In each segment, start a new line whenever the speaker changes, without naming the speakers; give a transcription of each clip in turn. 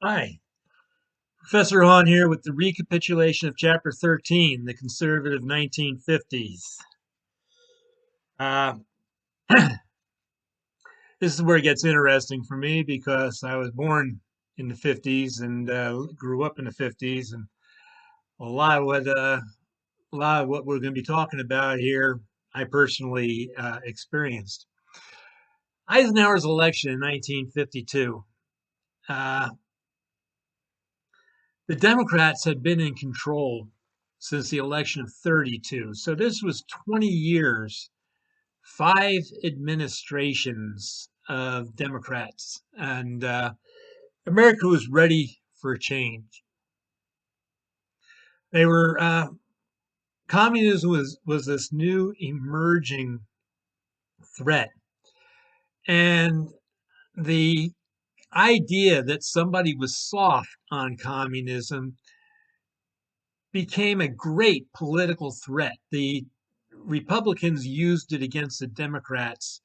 Hi, Professor Hahn here with the recapitulation of Chapter 13, the conservative 1950s. Uh, this is where it gets interesting for me because I was born in the 50s and grew up in the 50s, and a lot of what we're going to be talking about here, I personally experienced. Eisenhower's election in 1952. Uh, the Democrats had been in control since the election of 32, so this was 20 years, five administrations of Democrats, and America was ready for a change. They were communism was this new emerging threat, and the idea that somebody was soft on communism became a great political threat. The Republicans used it against the Democrats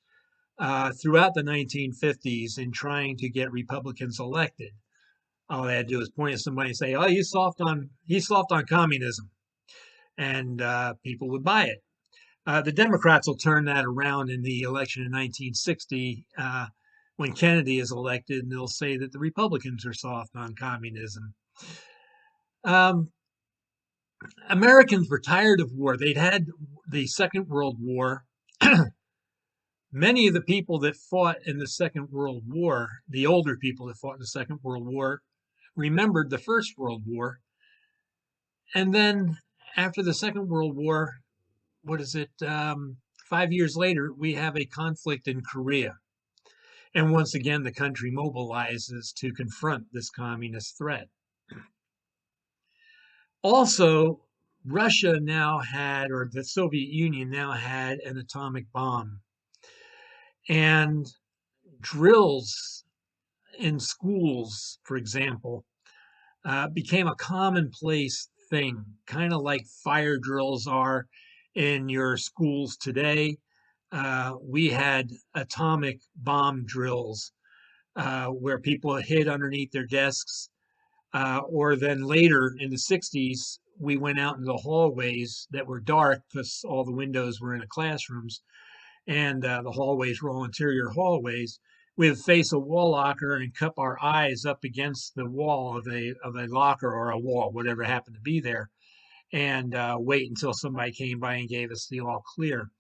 throughout the 1950s in trying to get Republicans elected. All they had to do was point at somebody and say, "Oh, he's soft on communism," and people would buy it. The Democrats will turn that around in the election in 1960 when Kennedy is elected, and they'll say that the Republicans are soft on communism. Um, Americans were tired of war. They'd had the Second World War. Many of the people that fought in the Second World War, the older people that fought in the Second World War, remembered the First World War. And then after the Second World War, what is it? 5 years later, we have a conflict in Korea. And once again, the country mobilizes to confront this communist threat. Also, Russia now had, or the Soviet Union now had, an atomic bomb. And drills in schools, for example, became a commonplace thing, kind of like fire drills are in your schools today. We had atomic bomb drills where people hid underneath their desks, or then later in the 60s, we went out in the hallways that were dark because all the windows were in the classrooms, and the hallways were all interior hallways. We would face a wall locker and cup our eyes up against the wall of a locker or a wall, whatever happened to be there, and wait until somebody came by and gave us the all clear.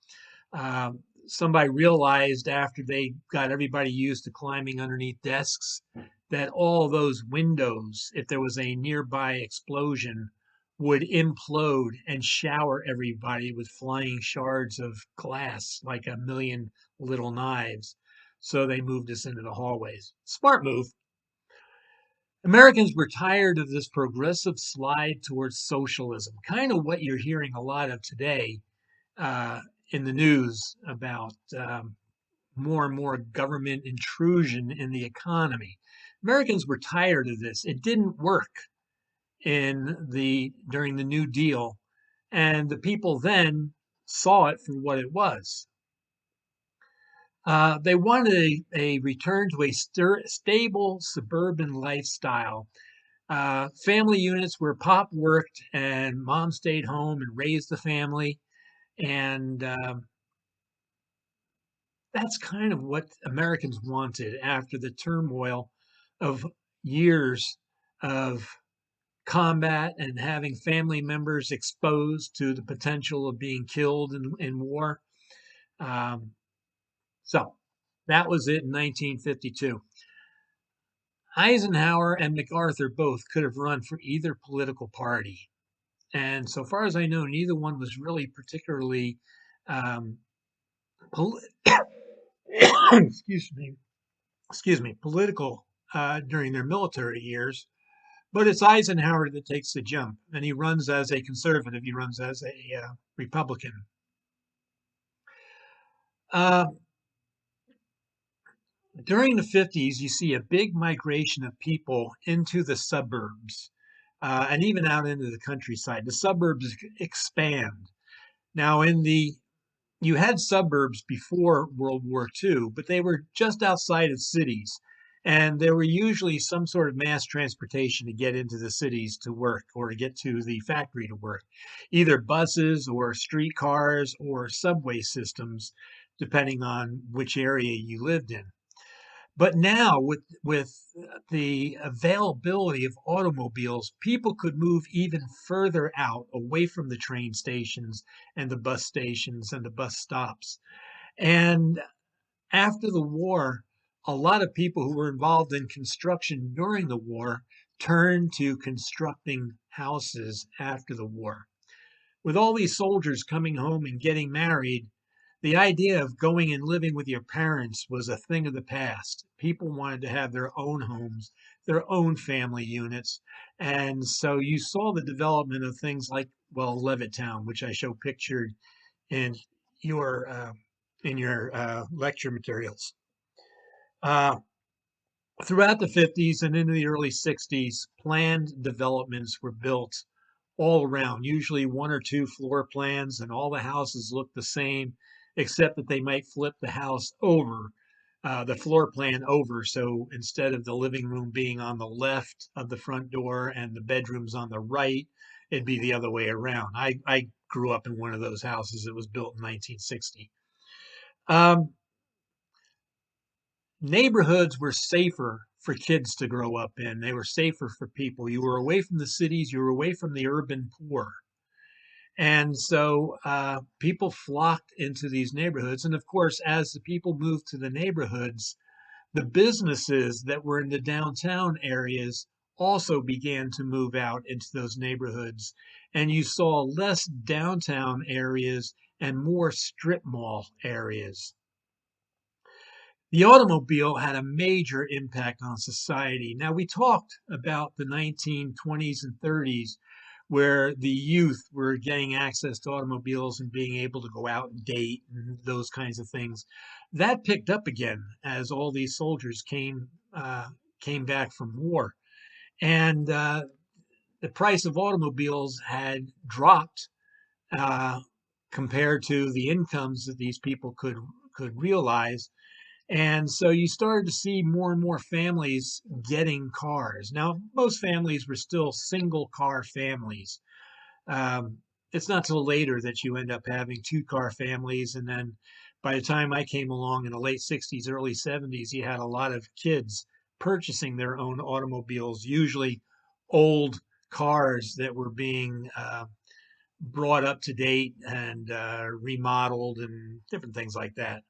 Somebody realized after they got everybody used to climbing underneath desks that all those windows, if there was a nearby explosion, would implode and shower everybody with flying shards of glass like a million little knives. So they moved us into the hallways. Smart move. Americans were tired of this progressive slide towards socialism, kind of what you're hearing a lot of today uh, in the news about more and more government intrusion in the economy. Americans were tired of this. It didn't work during the New Deal, and the people then saw it for what it was. They wanted a return to a stable suburban lifestyle. Family units where pop worked and mom stayed home and raised the family. And that's kind of what Americans wanted after the turmoil of years of combat and having family members exposed to the potential of being killed in war. Um, so that was it in 1952. Eisenhower and MacArthur both could have run for either political party. And so far as I know, neither one was really particularly, um, pol- excuse me, political during their military years. But it's Eisenhower that takes the jump, and he runs as a conservative. He runs as a Republican. Uh, During the 50s, you see a big migration of people into the suburbs and even out into the countryside. The suburbs expand. Now, you had suburbs before World War II, but they were just outside of cities. And there were usually some sort of mass transportation to get into the cities to work or to get to the factory to work, either buses or streetcars or subway systems, depending on which area you lived in. But now, with the availability of automobiles, people could move even further out, away from the train stations and the bus stations and the bus stops. And after the war, a lot of people who were involved in construction during the war turned to constructing houses after the war. With all these soldiers coming home and getting married, the idea of going and living with your parents was a thing of the past. People wanted to have their own homes, their own family units. And so you saw the development of things like, well, Levittown, which I show pictured in your lecture materials. Uh, Throughout the 50s and into the early 60s, planned developments were built all around, usually one or two floor plans, and all the houses looked the same, except that they might flip the house over, the floor plan over. So instead of the living room being on the left of the front door and the bedrooms on the right, it'd be the other way around. I grew up in one of those houses that was built in 1960. Um, Neighborhoods were safer for kids to grow up in. They were safer for people. You were away from the cities, you were away from the urban poor. And so people flocked into these neighborhoods. And of course, as the people moved to the neighborhoods, the businesses that were in the downtown areas also began to move out into those neighborhoods. And you saw less downtown areas and more strip mall areas. The automobile had a major impact on society. Now, we talked about the 1920s and 30s, where the youth were getting access to automobiles and being able to go out and date and those kinds of things. That picked up again as all these soldiers came back from war, and the price of automobiles had dropped uh, compared to the incomes that these people could realize, and so you started to see more and more families getting cars. Now, most families were still single car families. Um, it's not till later that you end up having two-car families. And then by the time I came along in the late 60s, early 70s, you had a lot of kids purchasing their own automobiles, usually old cars that were being brought up to date and remodeled and different things like that.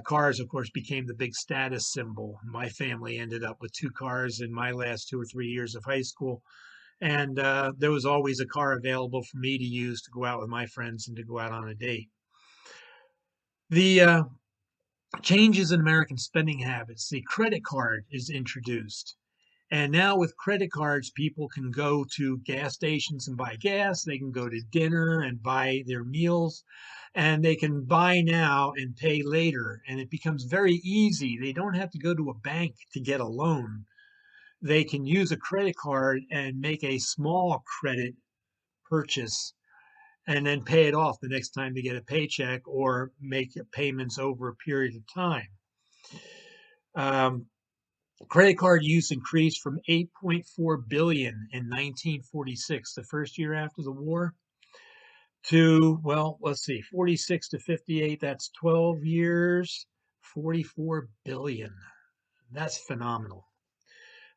Cars, of course, became the big status symbol. My family ended up with two cars in my last 2 or 3 years of high school. And there was always a car available for me to use to go out with my friends and to go out on a date. The changes in American spending habits, the credit card is introduced. And now with credit cards, people can go to gas stations and buy gas. They can go to dinner and buy their meals. And they can buy now and pay later. And it becomes very easy. They don't have to go to a bank to get a loan. They can use a credit card and make a small credit purchase and then pay it off the next time they get a paycheck or make payments over a period of time. Um, Credit card use increased from 8.4 billion in 1946, the first year after the war, to, well, let's see, 46 to 58, that's 12 years, 44 billion. That's phenomenal.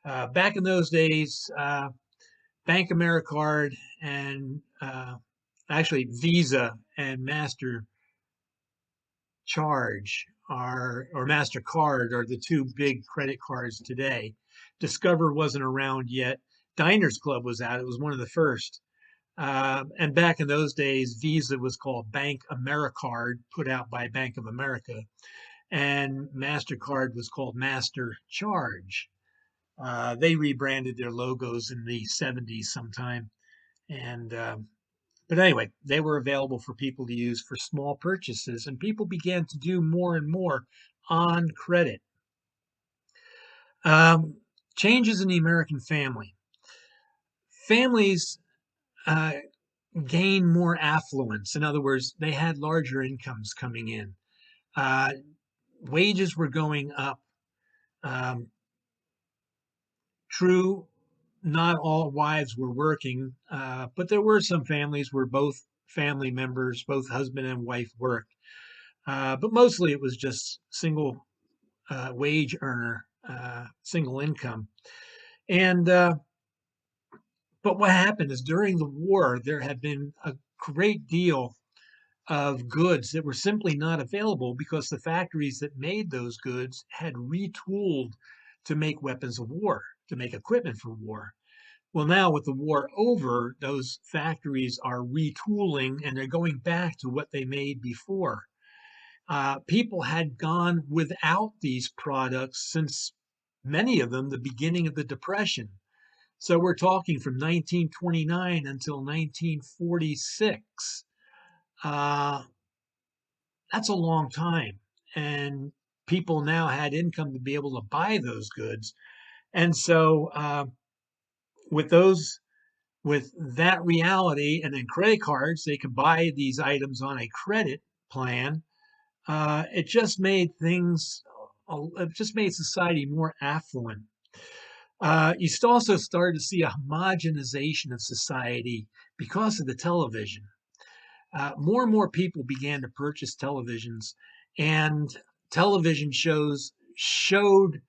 Back in those days, Bank Americard and actually Visa and Master Charge are, or MasterCard are the two big credit cards today. Discover wasn't around yet. Diners Club was out. It was one of the first. And back in those days, Visa was called Bank Americard, put out by Bank of America, and MasterCard was called Master Charge. They rebranded their logos in the 70s sometime. And but anyway, they were available for people to use for small purchases, and people began to do more and more on credit. Um, Changes in the American family. Families uh, gained more affluence. In other words, they had larger incomes coming in. Uh, Wages were going up. Um, True, not all wives were working, but there were some families where both family members, both husband and wife, worked. But mostly it was just single wage earner, single income. And but what happened is during the war, there had been a great deal of goods that were simply not available because the factories that made those goods had retooled to make weapons of war, to make equipment for war. Well, now with the war over, those factories are retooling and they're going back to what they made before. People had gone without these products since many of them the beginning of the Depression. So we're talking from 1929 until 1946. Uh, that's a long time. And people now had income to be able to buy those goods. And so with those with that reality and then credit cards, they could buy these items on a credit plan. It just made things, it just made society more affluent. You also started to see a homogenization of society because of the television. More and more people began to purchase televisions, and television shows showed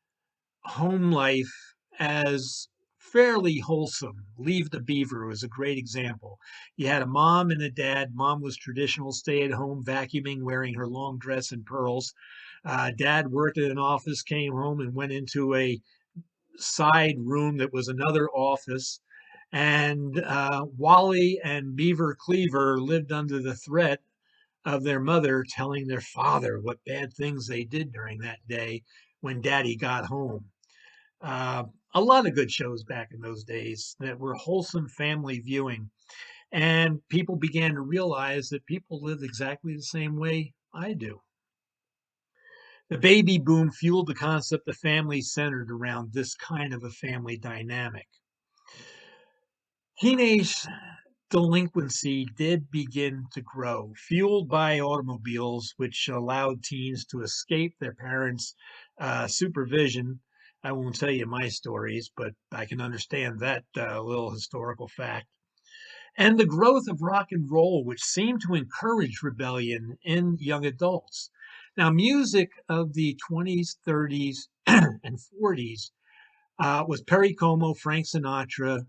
home life as fairly wholesome. Leave the Beaver was a great example. You had a mom and a dad. Mom was traditional, stay at home, vacuuming, wearing her long dress and pearls. Dad worked at an office, came home, and went into a side room that was another office. And Wally and Beaver Cleaver lived under the threat of their mother telling their father what bad things they did during that day when daddy got home. Uh, a lot of good shows back in those days that were wholesome family viewing. And people began to realize that people live exactly the same way I do. The baby boom fueled the concept of family centered around this kind of a family dynamic. Teenage delinquency did begin to grow, fueled by automobiles, which allowed teens to escape their parents' supervision. I won't tell you my stories, but I can understand that little historical fact. And the growth of rock and roll, which seemed to encourage rebellion in young adults. Now, music of the 20s, 30s, and 40s was Perry Como, Frank Sinatra,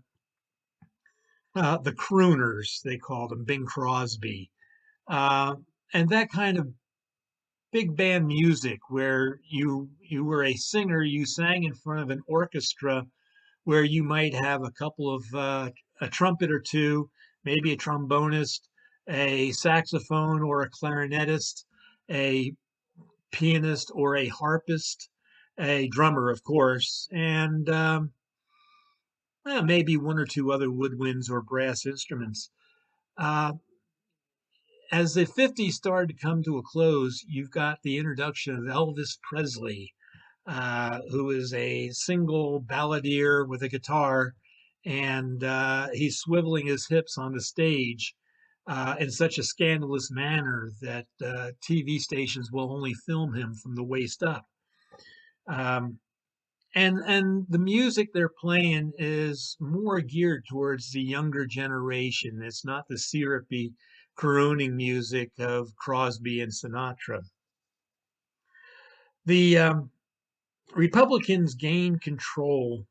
the crooners, they called them, Bing Crosby, uh, and that kind of big band music where you were a singer, you sang in front of an orchestra where you might have a couple of a trumpet or two, maybe a trombonist, a saxophone or a clarinetist, a pianist or a harpist, a drummer, of course, and maybe one or two other woodwinds or brass instruments. Uh, as the 50s started to come to a close, you've got the introduction of Elvis Presley, who is a single balladeer with a guitar, and he's swiveling his hips on the stage in such a scandalous manner that TV stations will only film him from the waist up. Um, and the music they're playing is more geared towards the younger generation. It's not the syrupy crooning music of Crosby and Sinatra. The Republicans gained control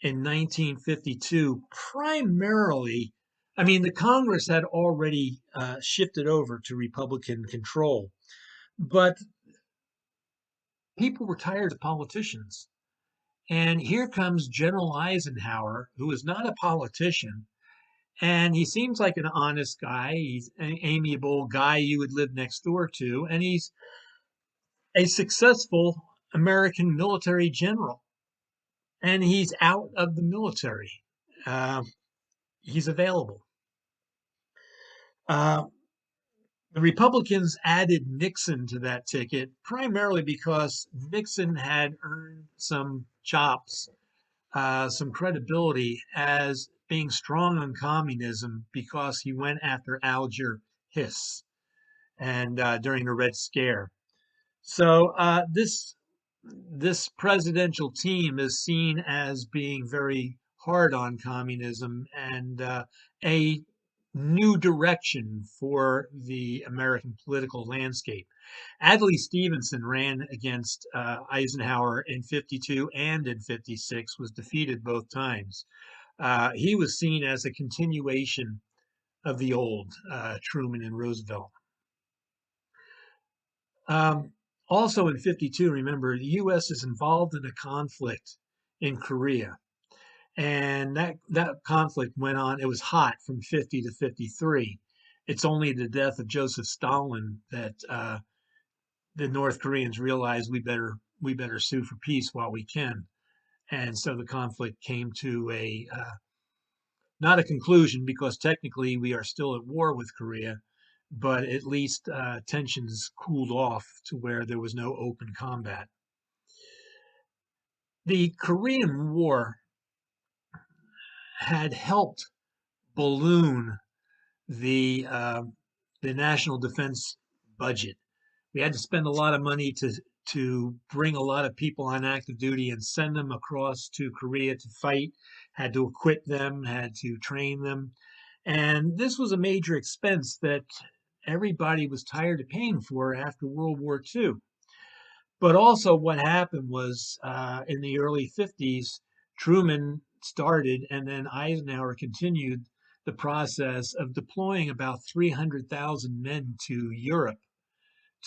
in 1952 primarily. I mean, the Congress had already shifted over to Republican control, but people were tired of politicians. And here comes General Eisenhower, who is not a politician, and he seems like an honest guy. He's an amiable guy you would live next door to, and he's a successful American military general. And he's out of the military. Uh, he's available. Uh, the Republicans added Nixon to that ticket primarily because Nixon had earned some chops, some credibility as being strong on communism because he went after Alger Hiss and during the Red Scare. So this this presidential team is seen as being very hard on communism and a new direction for the American political landscape. Adlai Stevenson ran against Eisenhower in 52 and in 56, was defeated both times. He was seen as a continuation of the old Truman and Roosevelt. Um, Also in 52, remember, the U.S. is involved in a conflict in Korea. And that conflict went on, it was hot from 50 to 53. It's only the death of Joseph Stalin that the North Koreans realized we better sue for peace while we can. And so the conflict came to a not a conclusion because technically we are still at war with Korea, but at least tensions cooled off to where there was no open combat. The Korean War had helped balloon the uh, the national defense budget. We had to spend a lot of money to bring a lot of people on active duty and send them across to Korea to fight. Had to equip them, had to train them, and this was a major expense that everybody was tired of paying for after World War II. But also, what happened was in the early 50s, Truman started, and then Eisenhower continued the process of deploying about 300,000 men to Europe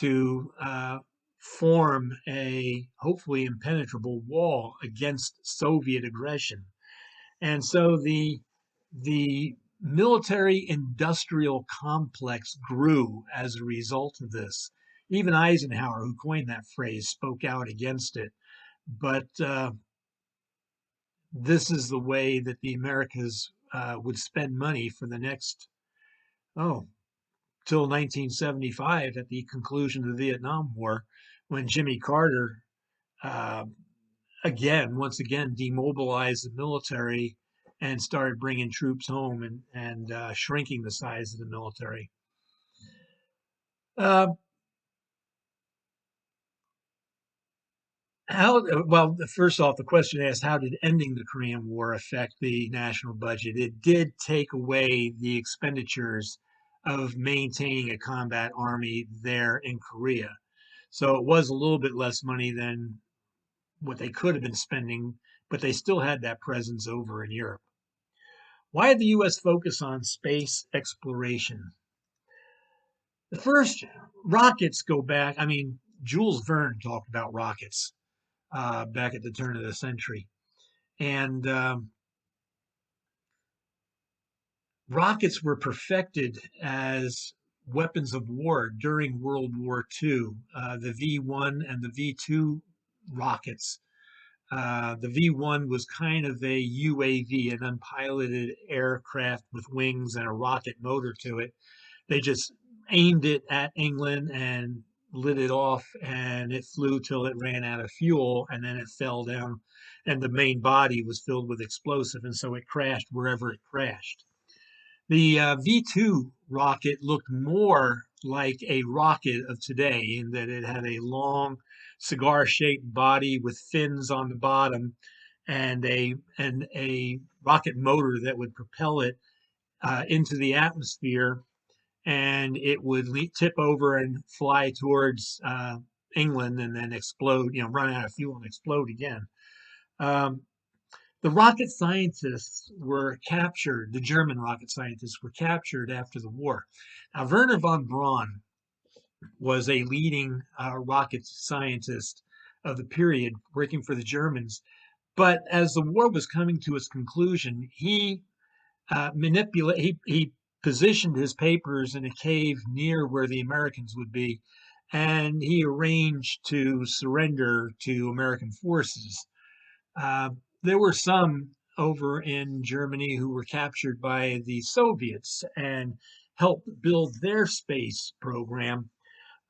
to form a hopefully impenetrable wall against Soviet aggression. And so the military industrial complex grew as a result of this. Even Eisenhower, who coined that phrase, spoke out against it. But this is the way that the Americas would spend money for the next, oh, till 1975 at the conclusion of the Vietnam War, when Jimmy Carter uh, once again, demobilized the military and started bringing troops home and shrinking the size of the military. Uh, well, first off, the question asked, how did ending the Korean War affect the national budget? It did take away the expenditures of maintaining a combat army there in Korea. So it was a little bit less money than what they could have been spending, but they still had that presence over in Europe. Why did the U.S. focus on space exploration? The first rockets go back. I mean, Jules Verne talked about rockets back at the turn of the century. And rockets were perfected as weapons of war during World War II. The V 1 and the V 2 rockets. The V 1 was kind of a UAV, an unpiloted aircraft with wings and a rocket motor to it. They just aimed it at England and lit it off, and it flew till it ran out of fuel, and then it fell down, and the main body was filled with explosive, and so it crashed wherever it crashed. The V 2 rocket looked more like a rocket of today in that it had a long cigar-shaped body with fins on the bottom and a rocket motor that would propel it into the atmosphere, and it would tip over and fly towards England and then explode, run out of fuel and explode again. Um, the rocket scientists were captured, the German rocket scientists were captured after the war. Now, Werner von Braun was a leading rocket scientist of the period working for the Germans. But as the war was coming to its conclusion, he positioned his papers in a cave near where the Americans would be, and he arranged to surrender to American forces. Uh, there were some over in Germany who were captured by the Soviets and helped build their space program.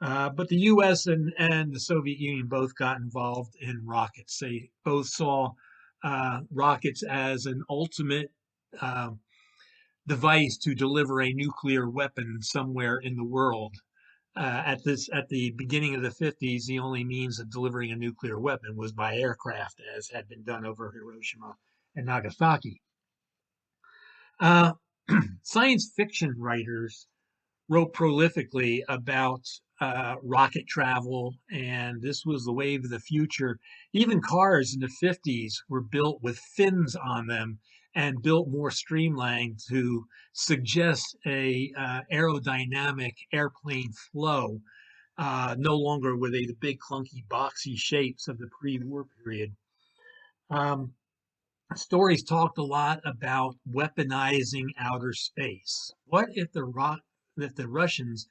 But the U.S. and the Soviet Union both got involved in rockets. They both saw rockets as an ultimate device to deliver a nuclear weapon somewhere in the world. at the beginning of the 50s, the only means of delivering a nuclear weapon was by aircraft, as had been done over Hiroshima and Nagasaki. Uh, Science fiction writers wrote prolifically about rocket travel, and this was the wave of the future. Even cars in the 50s were built with fins on them and built more streamlined to suggest a aerodynamic airplane flow. No longer were they the big clunky boxy shapes of the pre-war period. Um, Stories talked a lot about weaponizing outer space. What if the Russians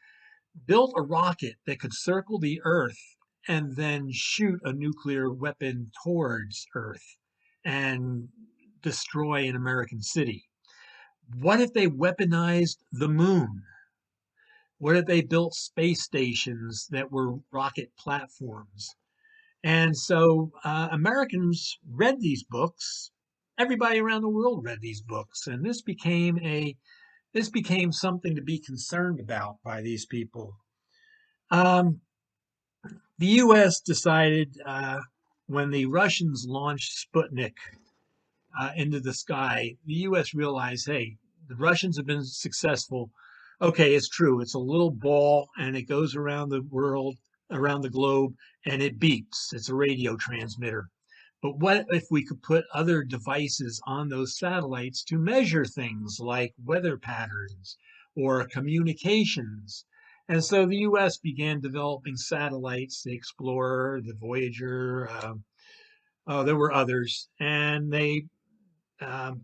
built a rocket that could circle the Earth and then shoot a nuclear weapon towards Earth and destroy an American city? What if they weaponized the moon? What if they built space stations that were rocket platforms? And so Americans read these books. Everybody around the world read these books, and this became something to be concerned about by these people. Um, the U.S. decided when the Russians launched Sputnik into the sky, the U.S. realized, hey, the Russians have been successful. Okay, it's true. It's a little ball and it goes around the world, around the globe, and it beeps. It's a radio transmitter. But what if we could put other devices on those satellites to measure things like weather patterns or communications? And so the US began developing satellites, the Explorer, the Voyager. There were others, and um,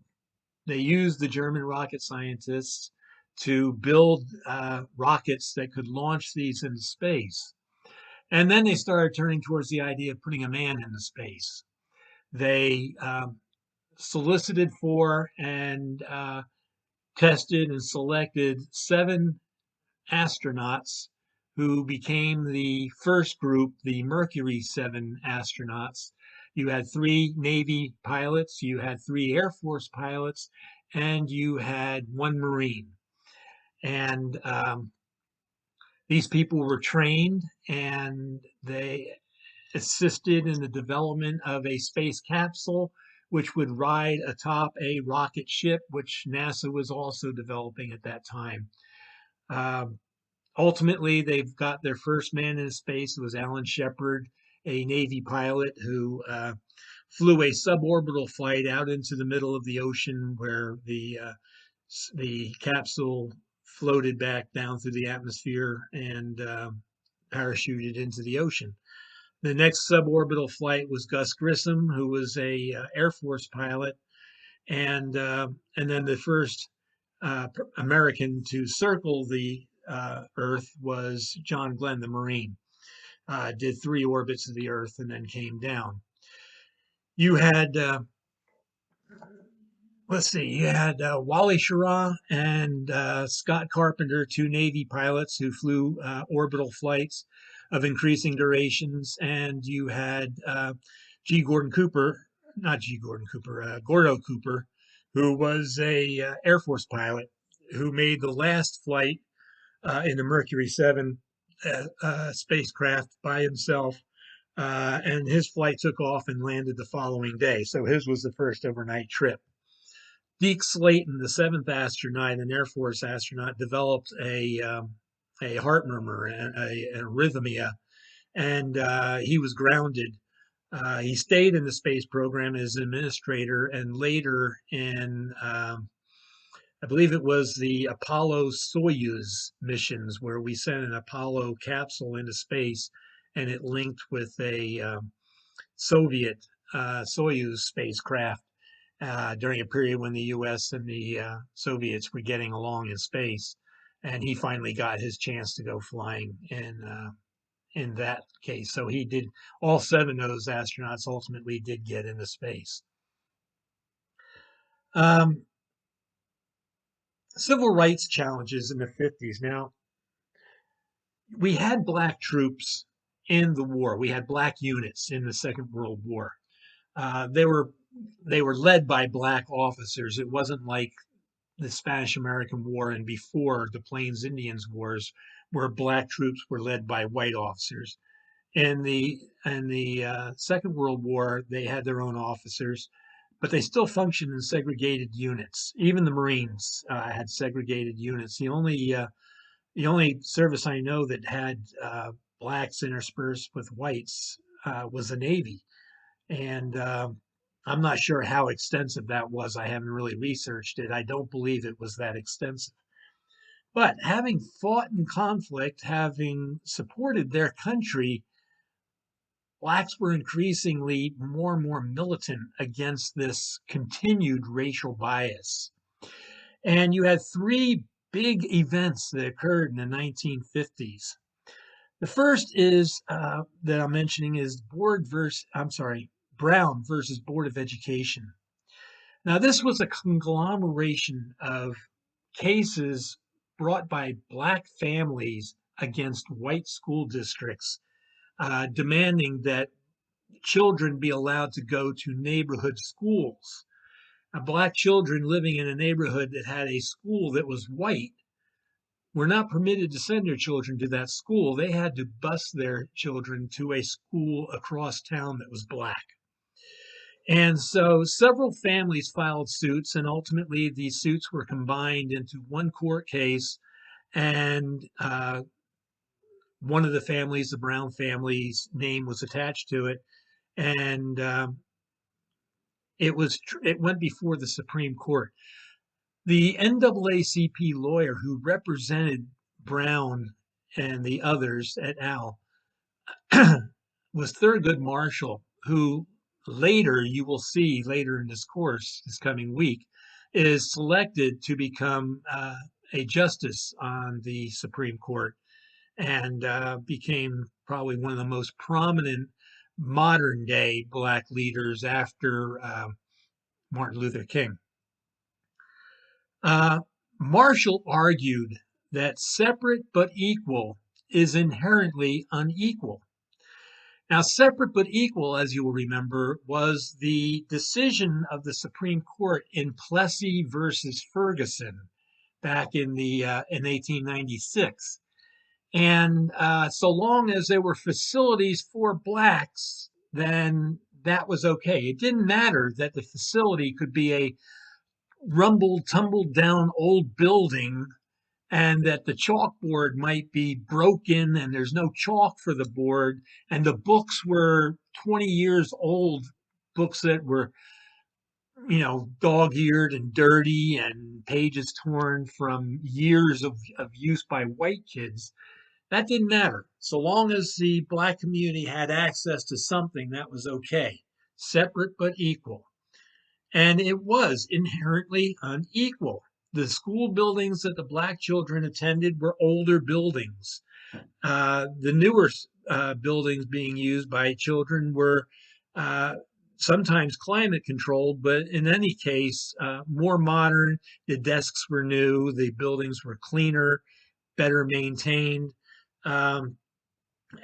they used the German rocket scientists to build rockets that could launch these into space. And then they started turning towards the idea of putting a man into space. They solicited for and tested and selected 7 astronauts who became the first group, the Mercury 7 astronauts. You had 3 Navy pilots, you had 3 Air Force pilots, and you had 1 Marine. And these people were trained and they assisted in the development of a space capsule which would ride atop a rocket ship, which NASA was also developing at that time. Um, Ultimately, they've got their first man in space. It was Alan Shepard, a Navy pilot who flew a suborbital flight out into the middle of the ocean where the capsule floated back down through the atmosphere and parachuted into the ocean. The next suborbital flight was Gus Grissom, who was a Air Force pilot, and then the first American to circle the Earth was John Glenn, the Marine. Did 3 orbits of the Earth and then came down. You had let's see, you had Wally Schirra and Scott Carpenter, 2 Navy pilots who flew orbital flights of increasing durations, and you had G. Gordon Cooper, not G. Gordon Cooper, Gordo Cooper, who was a Air Force pilot who made the last flight in the Mercury 7 spacecraft by himself. And his flight took off and landed the following day. So his was the first overnight trip. Deke Slayton, the 7th astronaut, an Air Force astronaut, developed a heart murmur, an arrhythmia, and he was grounded. He stayed in the space program as an administrator, and later in, I believe it was the Apollo Soyuz missions, where we sent an Apollo capsule into space, and it linked with a Soviet Soyuz spacecraft during a period when the U.S. and the Soviets were getting along in space, and he finally got his chance to go flying in that case. So he did. All 7 of those astronauts ultimately did get into space. Um, Civil rights challenges in the 50s. Now, we had black troops in the war. We had black units in the Second World War. They were led by black officers. It wasn't like the Spanish American War and before the Plains Indians Wars, where black troops were led by white officers. In the Second World War, they had their own officers, but they still functioned in segregated units. Even the Marines had segregated units. The only service I know that had blacks interspersed with whites was the Navy, and I'm not sure how extensive that was. I haven't really researched it. I don't believe it was that extensive. But having fought in conflict, having supported their country, blacks were increasingly more and more militant against this continued racial bias. And you had three big events that occurred in the 1950s. The first is that I'm mentioning is Brown versus Board of Education. Now, this was a conglomeration of cases brought by black families against white school districts, demanding that children be allowed to go to neighborhood schools. Black children living in a neighborhood that had a school that was white were not permitted to send their children to that school. They had to bus their children to a school across town that was black. And so several families filed suits, and ultimately these suits were combined into one court case. And one of the families, the Brown family's name was attached to it. And it went before the Supreme Court. The NAACP lawyer who represented Brown and the others et al. Was Thurgood Marshall, who later, you will see later in this course this coming week, is selected to become a justice on the Supreme Court, and became probably one of the most prominent modern day black leaders after Martin Luther King. Marshall argued that separate but equal is inherently unequal. Now, separate but equal, as you will remember, was the decision of the Supreme Court in Plessy versus Ferguson back in 1896. And so long as there were facilities for blacks, then that was okay. It didn't matter that the facility could be a rumbled, tumbled down old building, and that the chalkboard might be broken and there's no chalk for the board, and the books were 20 years old, books that were, dog-eared and dirty and pages torn from years of use by white kids. That didn't matter. So long as the black community had access to something, that was okay. Separate but equal. And it was inherently unequal. The school buildings that the black children attended were older buildings. The newer buildings being used by children were sometimes climate controlled, but in any case, more modern. The desks were new, the buildings were cleaner, better maintained. And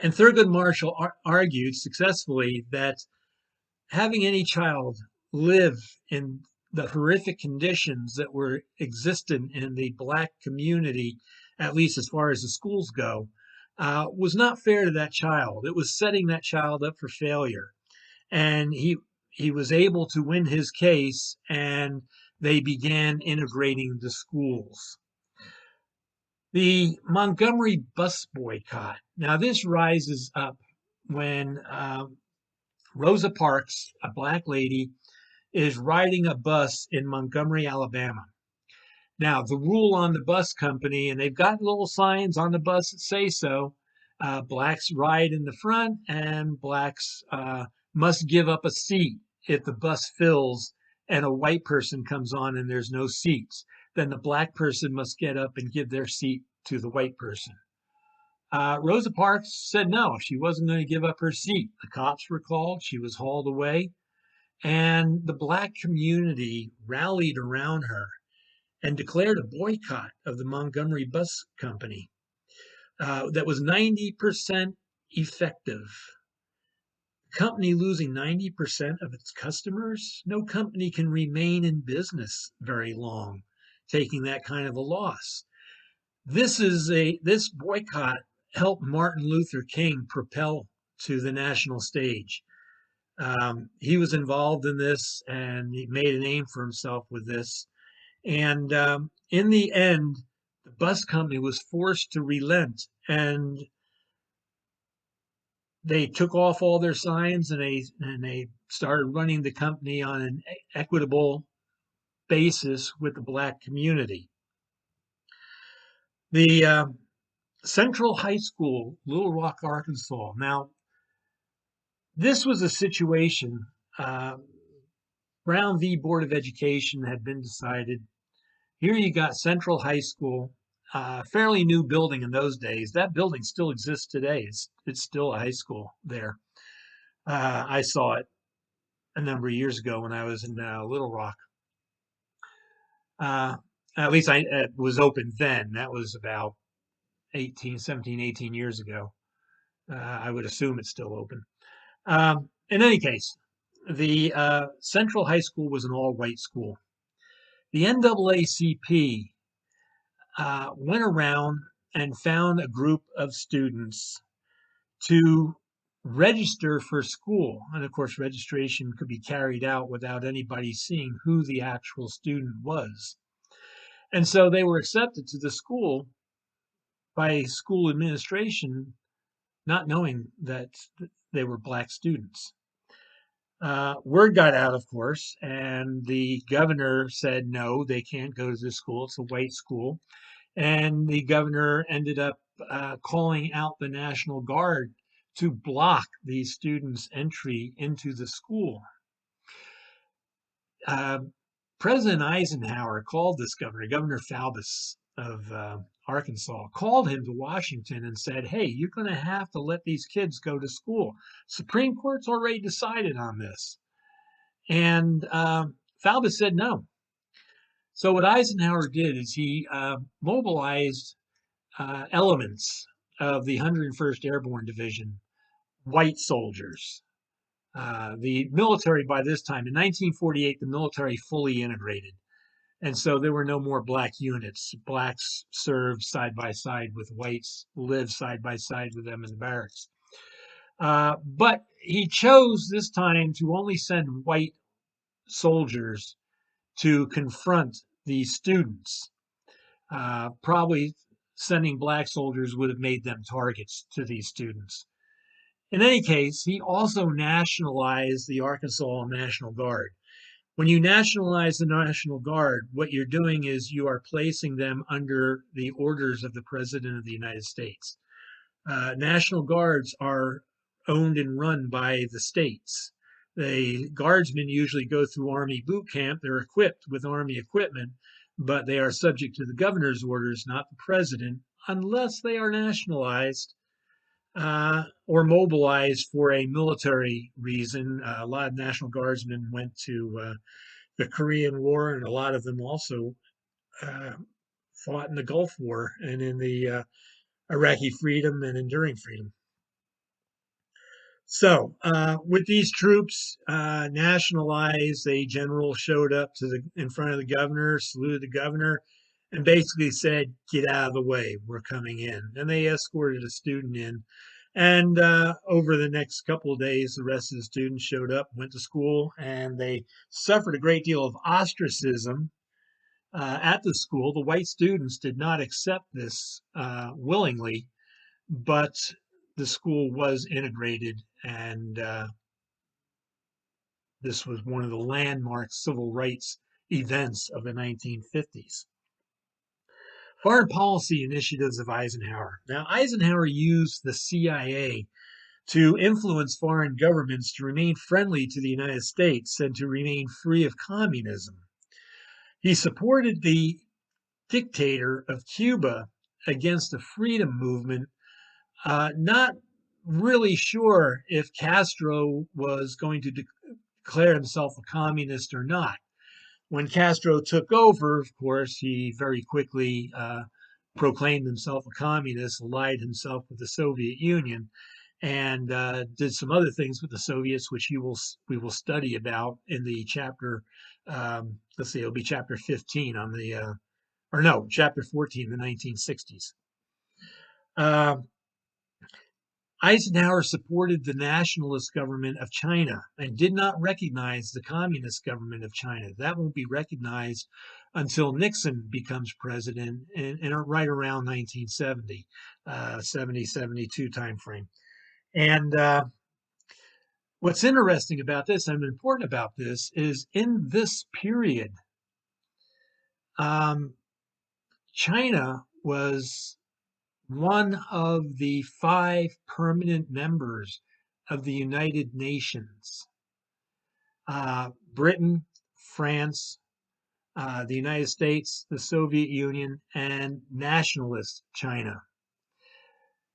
Thurgood Marshall argued successfully that having any child live in the horrific conditions that were existent in the black community, at least as far as the schools go, was not fair to that child. It was setting that child up for failure. And he was able to win his case, and they began integrating the schools. The Montgomery bus boycott. Now, this rises up when Rosa Parks, a black lady, is riding a bus in Montgomery, Alabama. Now, the rule on the bus company, and they've got little signs on the bus that say so, blacks ride in the front, and blacks must give up a seat if the bus fills and a white person comes on and there's no seats. Then the black person must get up and give their seat to the white person. Rosa Parks said no, she wasn't going to give up her seat. The cops were called, she was hauled away, and the black community rallied around her and declared a boycott of the Montgomery bus company that was 90% effective. The company losing 90% of its customers, no company can remain in business very long, taking that kind of a loss. This boycott helped Martin Luther King propel to the national stage. He was involved in this, and he made a name for himself with this. And in the end, the bus company was forced to relent, and they took off all their signs, and they started running the company on an equitable basis with the black community. The Central High School, Little Rock, Arkansas. Now, this was a situation. Uh, Brown v. Board of Education had been decided. Here you got Central High School, fairly new building in those days. That building still exists today. It's still a high school there. I saw it a number of years ago when I was in Little Rock. Uh, at least it was open then. That was about 17, 18 years ago. I would assume it's still open. In any case, the Central High School was an all-white school. The NAACP went around and found a group of students to register for school. And of course, registration could be carried out without anybody seeing who the actual student was. And so they were accepted to the school by school administration, not knowing that they were black students. Word got out, of course, and the governor said, no, they can't go to this school. It's a white school. And the governor ended up calling out the National Guard to block these students' entry into the school. Uh, President Eisenhower called this governor, Governor Faubus of Arkansas, called him to Washington and said, hey, you're going to have to let these kids go to school. Supreme Court's already decided on this. And Faubus said no. So what Eisenhower did is he mobilized elements of the 101st Airborne Division, white soldiers. The military by this time, in 1948, the military fully integrated. And so there were no more black units. Blacks served side by side with whites, lived side by side with them in the barracks. But he chose this time to only send white soldiers to confront these students. Probably sending black soldiers would have made them targets to these students. In any case, he also nationalized the Arkansas National Guard. When you nationalize the National Guard, what you're doing is you are placing them under the orders of the President of the United States. National Guards are owned and run by the states. The guardsmen usually go through Army boot camp. They're equipped with Army equipment, but they are subject to the governor's orders, not the president, unless they are nationalized or mobilized for a military reason. A lot of National Guardsmen went to the Korean War, and a lot of them also fought in the Gulf War and in the Iraqi freedom and enduring freedom. So, with these troops nationalized, a general showed up in front of the governor, saluted the governor, and basically said, "Get out of the way, we're coming in." And they escorted a student in. And over the next couple of days, the rest of the students showed up, went to school, and they suffered a great deal of ostracism at the school. The white students did not accept this willingly, but the school was integrated, and this was one of the landmark civil rights events of the 1950s. Foreign policy initiatives of Eisenhower. Now, Eisenhower used the CIA to influence foreign governments to remain friendly to the United States and to remain free of communism. He supported the dictator of Cuba against the freedom movement, not really sure if Castro was going to declare himself a communist or not. When Castro took over, of course, he very quickly proclaimed himself a communist, allied himself with the Soviet Union, and did some other things with the Soviets, which we will study about in the chapter. Let's see, it'll be chapter 15 on the or no, chapter 14, the 1960s. Uh, Eisenhower supported the nationalist government of China and did not recognize the communist government of China. That won't be recognized until Nixon becomes president in right around 1970, 70, 72 timeframe. And what's interesting about this and important about this is in this period, um, China was one of the 5 permanent members of the United Nations. Britain, France, the United States, the Soviet Union, and nationalist China.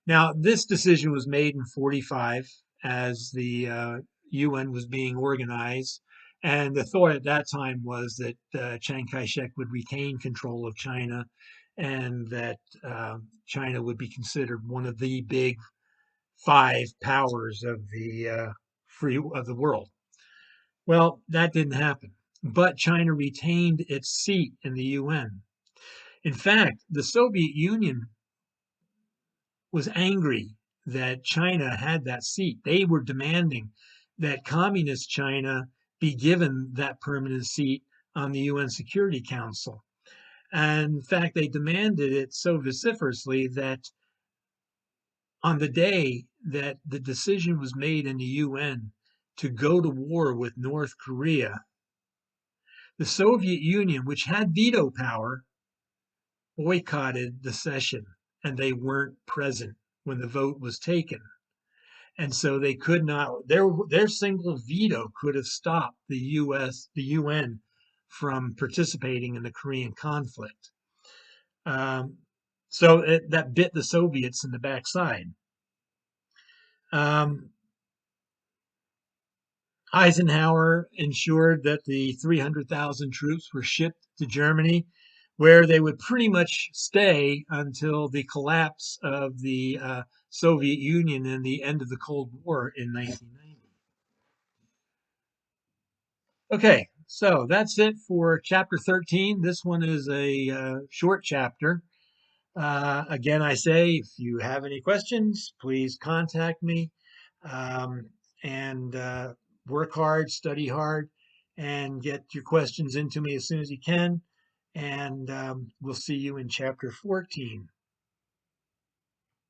Now, this decision was made in 45 as the UN was being organized. And the thought at that time was that Chiang Kai shek would retain control of China and that China would be considered one of the big 5 powers of the of the world. Well, that didn't happen, but China retained its seat in the UN. In fact, the Soviet Union was angry that China had that seat. They were demanding that communist China be given that permanent seat on the UN Security Council. And in fact, they demanded it so vociferously that on the day that the decision was made in the UN to go to war with North Korea, the Soviet Union, which had veto power, boycotted the session and they weren't present when the vote was taken. And so they could not, their single veto could have stopped the UN from participating in the Korean conflict. So that bit the Soviets in the backside. Eisenhower ensured that the 300,000 troops were shipped to Germany, where they would pretty much stay until the collapse of the Soviet Union and the end of the Cold War in 1990. Okay, so that's it for chapter 13. This one is a short chapter. Again, I say, if you have any questions, please contact me. Um, and work hard, study hard, and get your questions into me as soon as you can. And we'll see you in chapter 14.